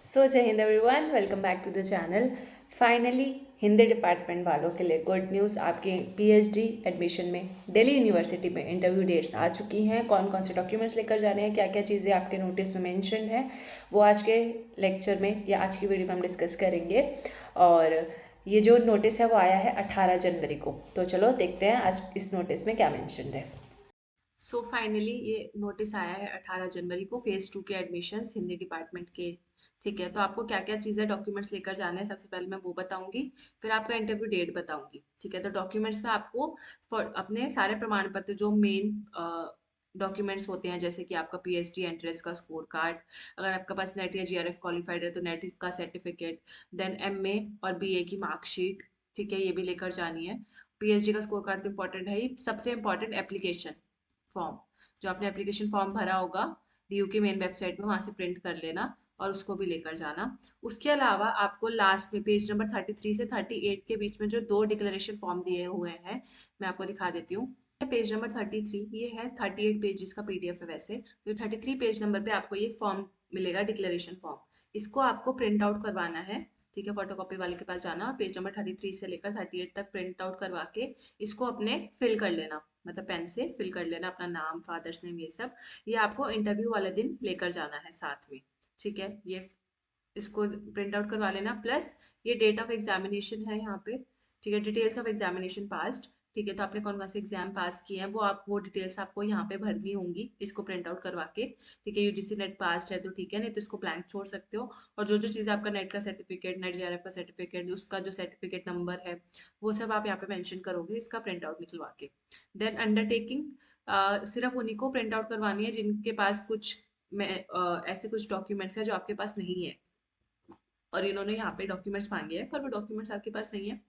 सो जय हिंद everyone, welcome back to the channel. Finally Hindi department वालों के लिए गुड न्यूज़, आपके पीएचडी एडमिशन में दिल्ली यूनिवर्सिटी में इंटरव्यू डेट्स आ चुकी हैं। कौन कौन से डॉक्यूमेंट्स लेकर जाने हैं, क्या क्या चीज़ें आपके नोटिस में मेंशन है, वो आज के लेक्चर में या आज की वीडियो में हम डिस्कस करेंगे। और ये जो नोटिस है वो आया है 18 जनवरी को। तो चलो देखते हैं आज इस नोटिस में क्या मेंशन है। सो फाइनली ये नोटिस आया है 18 जनवरी को, फेज 2 के एडमिशन्स हिंदी डिपार्टमेंट के। ठीक है, तो आपको क्या क्या चीज़ें डॉक्यूमेंट्स लेकर जाना है, सबसे पहले मैं वो बताऊंगी, फिर आपका इंटरव्यू डेट बताऊंगी। ठीक है, तो डॉक्यूमेंट्स में आपको अपने सारे प्रमाण पत्र जो मेन डॉक्यूमेंट्स होते हैं, जैसे कि आपका पीएचडी एंट्रेंस का स्कोर कार्ड, अगर आपके पास नेट या जीआरएफ क्वालिफाइड है तो नेट का सर्टिफिकेट, देन एमए और बीए की मार्कशीट। ठीक है, ये भी लेकर जानी है। पीएचडी का स्कोर कार्ड तो इंपॉर्टेंट है ही, सबसे इंपॉर्टेंट एप्लीकेशन फॉर्म, जो आपने एप्लीकेशन फॉर्म भरा होगा डीयू की मेन वेबसाइट में, वहां से प्रिंट कर लेना और उसको भी लेकर जाना। उसके अलावा आपको लास्ट में पेज नंबर 33 से 38 के बीच में जो दो डिक्लेरेशन फॉर्म दिए हुए हैं, मैं आपको दिखा देती हूँ। पेज नंबर 33, ये है 38 पेजेस का पीडीएफ है वैसे, तो 33 पेज नंबर पे आपको ये फॉर्म मिलेगा, डिक्लेरेशन फॉर्म। इसको आपको प्रिंट आउट करवाना है। ठीक है, फोटोकॉपी वाले के पास जाना और पेज नंबर 33 से लेकर 38 तक प्रिंट आउट करवा के इसको अपने फिल कर लेना, मतलब पेन से फिल कर लेना अपना नाम, फादर्स नेम, ये सब। ये आपको इंटरव्यू वाले दिन लेकर जाना है साथ में। ठीक है, ये इसको प्रिंट आउट करवा लेना। प्लस ये डेट ऑफ एग्जामिनेशन है यहाँ पे। ठीक है, डिटेल्स ऑफ एग्जामिनेशन पास्ट। ठीक है, तो आपने कौन कौन से एग्जाम पास किए हैं वो डिटेल्स आपको यहाँ पे भरनी होंगी, इसको प्रिंट आउट करवा के। ठीक है, यूजीसी नेट पास है तो ठीक है, नहीं तो इसको ब्लैंक छोड़ सकते हो। और जो जो चीज़ आपका नेट का सर्टिफिकेट, नेट जेआरएफ का सर्टिफिकेट, उसका जो सर्टिफिकेट नंबर है, वो सब आप यहाँ पे मेंशन करोगे इसका प्रिंट आउट निकलवा के। देन अंडरटेकिंग सिर्फ उन्हीं को प्रिंट आउट करवानी है जिनके पास कुछ ऐसे कुछ डॉक्यूमेंट्स है जो आपके पास नहीं है, और इन्होंने यहाँ पे डॉक्यूमेंट्स मांगे हैं पर वो डॉक्यूमेंट्स आपके पास नहीं है,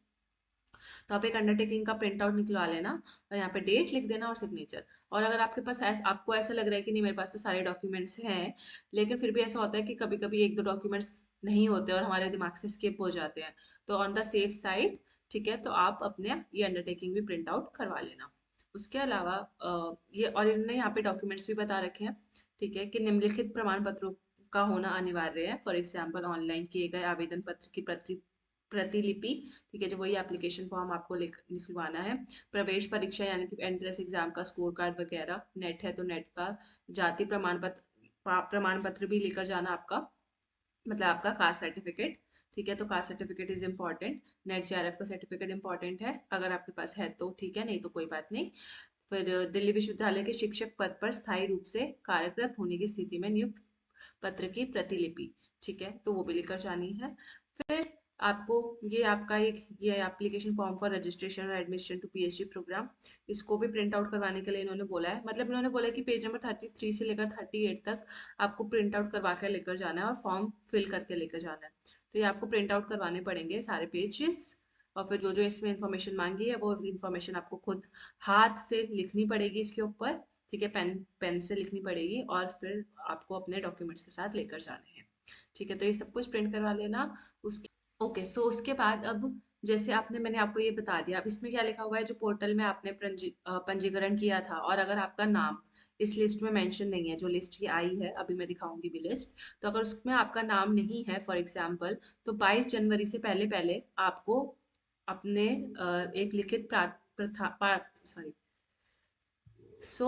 तो आप एक अंडरटेकिंग का प्रिंट आउट निकलवा लेना और यहाँ पे डेट लिख देना और सिग्नेचर। और अगर आपके पास आपको ऐसा लग रहा है कि नहीं मेरे पास तो सारे डॉक्यूमेंट्स हैं, लेकिन फिर भी ऐसा होता है कि कभी कभी एक दो डॉक्यूमेंट्स नहीं होते और हमारे दिमाग से स्किप हो जाते हैं, तो ऑन द सेफ साइड, ठीक है, तो आप अपने ये अंडरटेकिंग भी प्रिंट आउट करवा लेना। उसके अलावा ये और इन्होंने यहाँ पे डॉक्यूमेंट्स भी बता रखे हैं। ठीक है, कि निम्नलिखित प्रमाण पत्रों का होना अनिवार्य है। फॉर एग्जाम्पल ऑनलाइन किए गए आवेदन पत्र की प्रतिलिपि। ठीक है, जो वही एप्लीकेशन फॉर्म आपको निकलवाना है। प्रवेश परीक्षा यानी कि एंट्रेंस एग्जाम का स्कोर कार्ड वगैरह, नेट है तो नेट का, जाति प्रमाण पत्र भी लेकर जाना आपका, मतलब आपका कास्ट सर्टिफिकेट। ठीक है, तो caste certificate is important. Net JRF का सर्टिफिकेट इंपॉर्टेंट है, अगर आपके पास है तो ठीक है, नहीं तो कोई बात नहीं। फिर दिल्ली विश्वविद्यालय के शिक्षक पद पर स्थायी रूप से कार्यरत होने की स्थिति में नियुक्त पत्र की प्रतिलिपि। ठीक है, तो वो भी लेकर जानी है। फिर आपको ये आपका एक ये एप्लीकेशन फॉर्म फॉर रजिस्ट्रेशन और एडमिशन टू पीएचडी प्रोग्राम, इसको भी प्रिंट आउट करवाने के लिए इन्होंने बोला है। मतलब इन्होंने बोला है कि पेज नंबर 33 से लेकर 38 तक आपको प्रिंट आउट करवा कर लेकर जाना है और फॉर्म फिल करके लेकर जाना है। तो ये आपको प्रिंट आउट करवाने पड़ेंगे सारे पेजेस, और फिर जो जो इसमें इंफॉर्मेशन मांगी है वो इंफॉर्मेशन आपको खुद हाथ से लिखनी पड़ेगी इसके ऊपर। ठीक है, पेन पेन से लिखनी पड़ेगी और फिर आपको अपने डॉक्यूमेंट्स के साथ लेकर जाने हैं। ठीक है, तो ये सब कुछ प्रिंट करवा लेना। उसके ओके, सो उसके बाद अब जैसे मैंने आपको ये बता दिया, अब इसमें क्या लिखा हुआ है, जो पोर्टल में आपने पंजीकरण किया था, और अगर आपका नाम इस लिस्ट में मेंशन नहीं है, जो लिस्ट की आई है अभी मैं दिखाऊंगी भी लिस्ट, तो अगर उसमें आपका नाम नहीं है फॉर एग्जांपल, तो 22 जनवरी से पहले पहले आपको अपने एक लिखित सॉरी,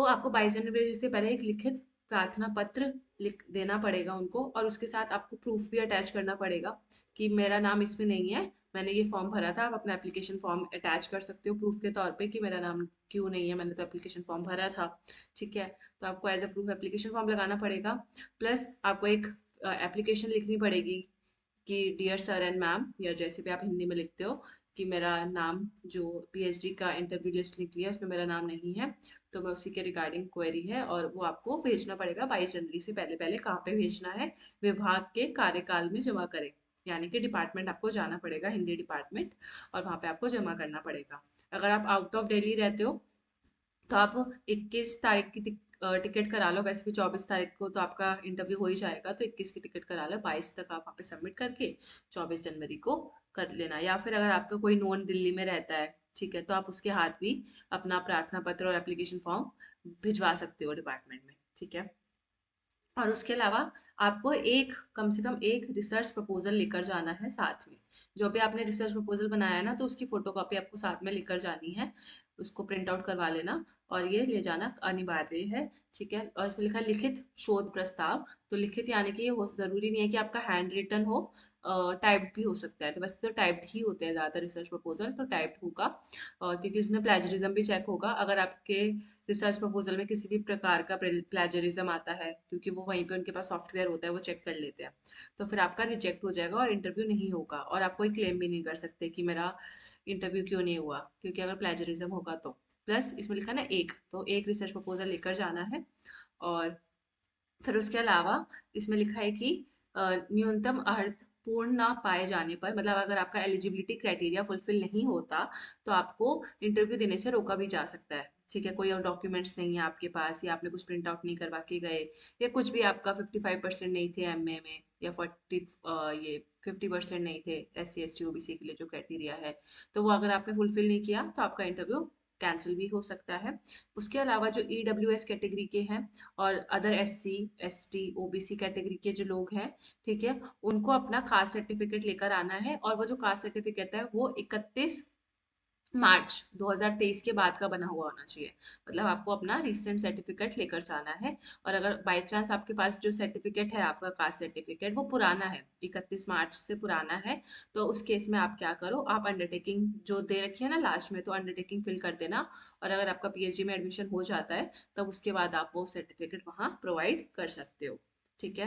आपको 22 जनवरी से पहले एक लिखित प्रार्थना पत्र लिख देना पड़ेगा उनको, और उसके साथ आपको प्रूफ भी अटैच करना पड़ेगा कि मेरा नाम इसमें नहीं है, मैंने ये फॉर्म भरा था। आप अपना एप्लीकेशन फॉर्म अटैच कर सकते हो प्रूफ के तौर पे कि मेरा नाम क्यों नहीं है, मैंने तो एप्लीकेशन फॉर्म भरा था। ठीक है, तो आपको as a proof application form लगाना पड़ेगा। प्लस आपको एक एप्लीकेशन लिखनी पड़ेगी कि डियर सर एंड मैम, या जैसे भी आप हिंदी में लिखते हो, कि मेरा नाम जो पीएचडी का इंटरव्यू लिस्ट निकली है उसमें मेरा नाम नहीं है, तो मैं उसी के रिगार्डिंग क्वेरी है, और वो आपको भेजना पड़ेगा 22 जनवरी से पहले पहले। कहाँ पे भेजना है? विभाग के कार्यकाल में जमा करें, यानी कि डिपार्टमेंट आपको जाना पड़ेगा, हिंदी डिपार्टमेंट, और वहाँ पे आपको जमा करना पड़ेगा। अगर आप आउट ऑफ दिल्ली रहते हो तो आप 21 तारीख की टिकट करा लो, वैसे भी 24 तारीख को तो आपका इंटरव्यू हो ही जाएगा, तो 21 की टिकट करा लो, 22 तक आप वहाँ पे सबमिट करके 24 जनवरी को कर लेना। या फिर अगर आपका कोई नॉन दिल्ली में रहता है, ठीक है, तो आप उसके हाथ भी अपना प्रार्थना पत्र और एप्लीकेशन फॉर्म भिजवा सकते हो डिपार्टमेंट में। ठीक है, और उसके अलावा आपको एक कम से कम एक रिसर्च प्रपोजल लेकर जाना है साथ में। जो भी आपने रिसर्च प्रपोजल बनाया है ना, तो उसकी फोटोकॉपी आपको साथ में लेकर जानी है। उसको प्रिंट आउट करवा लेना और ये ले जाना अनिवार्य है। ठीक है। और इसमें लिखा है लिखित शोध प्रस्ताव। तो लिखित यानी कि ये हो जरूरी नहीं है कि आपका हैंड रिटन हो, टाइप्ड भी हो सकता है। तो वैसे तो टाइप्ड ही होते हैं ज़्यादातर रिसर्च प्रपोजल, तो टाइप्ड होगा। और क्योंकि उसमें प्लेजरिज्म भी चेक होगा। अगर आपके रिसर्च प्रपोजल में किसी भी प्रकार का प्लेजरिज्म आता है, क्योंकि वो वहीं पे उनके पास सॉफ्टवेयर होता है, वो चेक कर लेते हैं, तो फिर आपका रिजेक्ट हो जाएगा और इंटरव्यू नहीं होगा। और आप कोई क्लेम भी नहीं कर सकते कि मेरा इंटरव्यू क्यों नहीं हुआ, क्योंकि अगर प्लेजरिज्म होगा तो। प्लस इसमें लिखा ना एक, तो एक रिसर्च प्रपोजल लेकर जाना है। और फिर उसके अलावा इसमें लिखा है कि न्यूनतम अर्थ पूर्ण ना पाए जाने पर, मतलब अगर आपका एलिजिबिलिटी क्राइटेरिया फुलफिल नहीं होता, तो आपको इंटरव्यू देने से रोका भी जा सकता है। ठीक है। कोई और डॉक्यूमेंट्स नहीं है आपके पास, या आपने कुछ प्रिंट आउट नहीं करवा के गए, या कुछ भी आपका 55% नहीं थे एमए में, या ये 50% नहीं थे SC ST OBC के लिए जो क्राइटेरिया है, तो वो अगर आपने फुलफिल नहीं किया तो आपका इंटरव्यू कैंसिल भी हो सकता है। उसके अलावा जो EWS कैटेगरी के हैं और other SC ST OBC category के जो लोग हैं, ठीक है, उनको अपना कास्ट सर्टिफिकेट लेकर आना है। और वो जो कास्ट सर्टिफिकेट है वो 31 मार्च 2023 के बाद का बना हुआ होना चाहिए। मतलब आपको अपना रिसेंट सर्टिफिकेट लेकर जाना है। और अगर बाई चांस आपके पास जो सर्टिफिकेट है, आपका कास्ट सर्टिफिकेट, वो पुराना है, 31 मार्च से पुराना है, तो उस केस में आप क्या करो, आप अंडरटेकिंग जो दे रखी है ना लास्ट में, तो अंडरटेकिंग फिल कर देना। और अगर आपका PhD में एडमिशन हो जाता है, तब उसके बाद आप वो सर्टिफिकेट वहाँ प्रोवाइड कर सकते हो। ठीक है।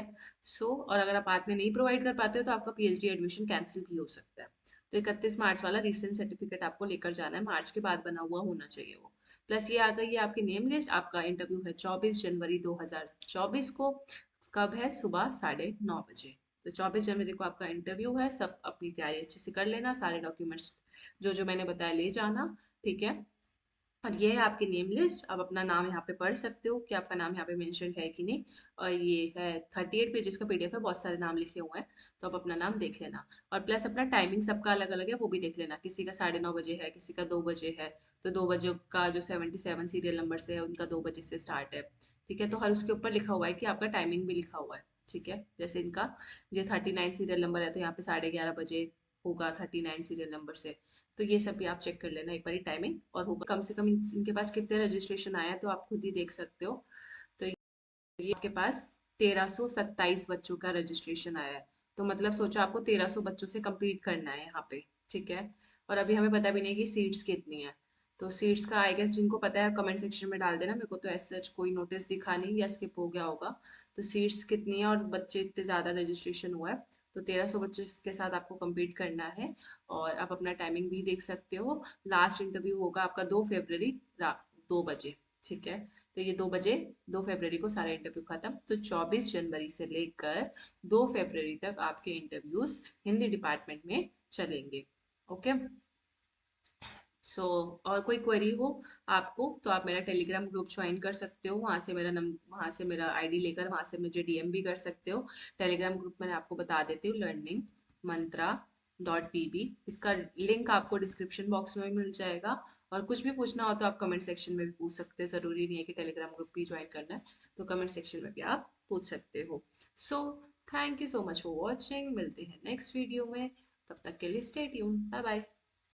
और अगर आप बाद में नहीं प्रोवाइड कर पाते हो, तो आपका PhD एडमिशन कैंसिल भी हो सकता है। तो 31 मार्च वाला रिसेंट सर्टिफिकेट आपको लेकर जाना है, मार्च के बाद बना हुआ होना चाहिए वो। प्लस ये आ गई है आपकी नेम लिस्ट। आपका इंटरव्यू है 24 जनवरी 2024 को। कब है? सुबह 9:30 बजे। तो 24 जनवरी को आपका इंटरव्यू है। सब अपनी तैयारी अच्छे से कर लेना, सारे डॉक्यूमेंट्स जो जो मैंने बताया ले जाना। ठीक है। और ये है आपकी नेम लिस्ट। आप अपना नाम यहाँ पे पढ़ सकते हो कि आपका नाम यहाँ पे मेंशन है कि नहीं। और ये है 38 पेजेस का PDF है, बहुत सारे नाम लिखे हुए हैं, तो आप अपना नाम देख लेना। और प्लस अपना टाइमिंग सबका अलग अलग है, वो भी देख लेना। किसी का 9:30 बजे है, किसी का 2 बजे है। तो 2 बजे का जो 77 सीरियल नंबर से है, उनका 2 बजे से स्टार्ट है। ठीक है। तो हर उसके ऊपर लिखा हुआ है कि आपका टाइमिंग भी लिखा हुआ है। ठीक है। जैसे इनका ये 39 सीरियल नंबर है, तो यहाँ पे 11:30 बजे होगा 39 सीरियल नंबर से। तो ये सब भी आप चेक कर लेना एक बारी टाइमिंग। और होगा कम से कम इनके पास कितने रजिस्ट्रेशन आया है, तो आप खुद ही देख सकते हो। तो ये आपके पास 1327 बच्चों का रजिस्ट्रेशन आया है। तो मतलब सोचो आपको 1300 बच्चों से compete करना है यहाँ पे। ठीक है। और अभी हमें पता भी नहीं कि सीट्स कितनी है। तो सीट्स का आई गेस जिनको पता है कमेंट सेक्शन में डाल देना। मेरे को तो ऐसा सच कोई नोटिस दिखा नहीं, या स्किप हो गया होगा। तो सीट्स कितनी है और बच्चे इतने ज़्यादा रजिस्ट्रेशन हुआ है, तो 1300 बच्चों के साथ आपको compete करना है। और आप अपना टाइमिंग भी देख सकते हो। लास्ट इंटरव्यू होगा आपका 2 फरवरी रात 2 बजे। ठीक है। तो ये 2 बजे, 2 फरवरी को सारा इंटरव्यू खत्म। तो 24 जनवरी से लेकर 2 फरवरी तक आपके इंटरव्यूज हिंदी डिपार्टमेंट में चलेंगे। ओके। और कोई क्वेरी हो आपको, तो आप मेरा टेलीग्राम ग्रुप ज्वाइन कर सकते हो। वहाँ से मेरा ID लेकर वहाँ से मुझे DM भी कर सकते हो। टेलीग्राम ग्रुप मैंने आपको बता देती हूँ, learningmantra.pb। इसका लिंक आपको डिस्क्रिप्शन बॉक्स में भी मिल जाएगा। और कुछ भी पूछना हो तो आप कमेंट सेक्शन में भी पूछ सकते हैं। ज़रूरी नहीं है कि टेलीग्राम ग्रुप भी ज्वाइन करना है, तो कमेंट सेक्शन में भी आप पूछ सकते हो। So thank you so much for watching. मिलते हैं नेक्स्ट वीडियो में। तब तक के लिए स्टे ट्यून। Bye bye.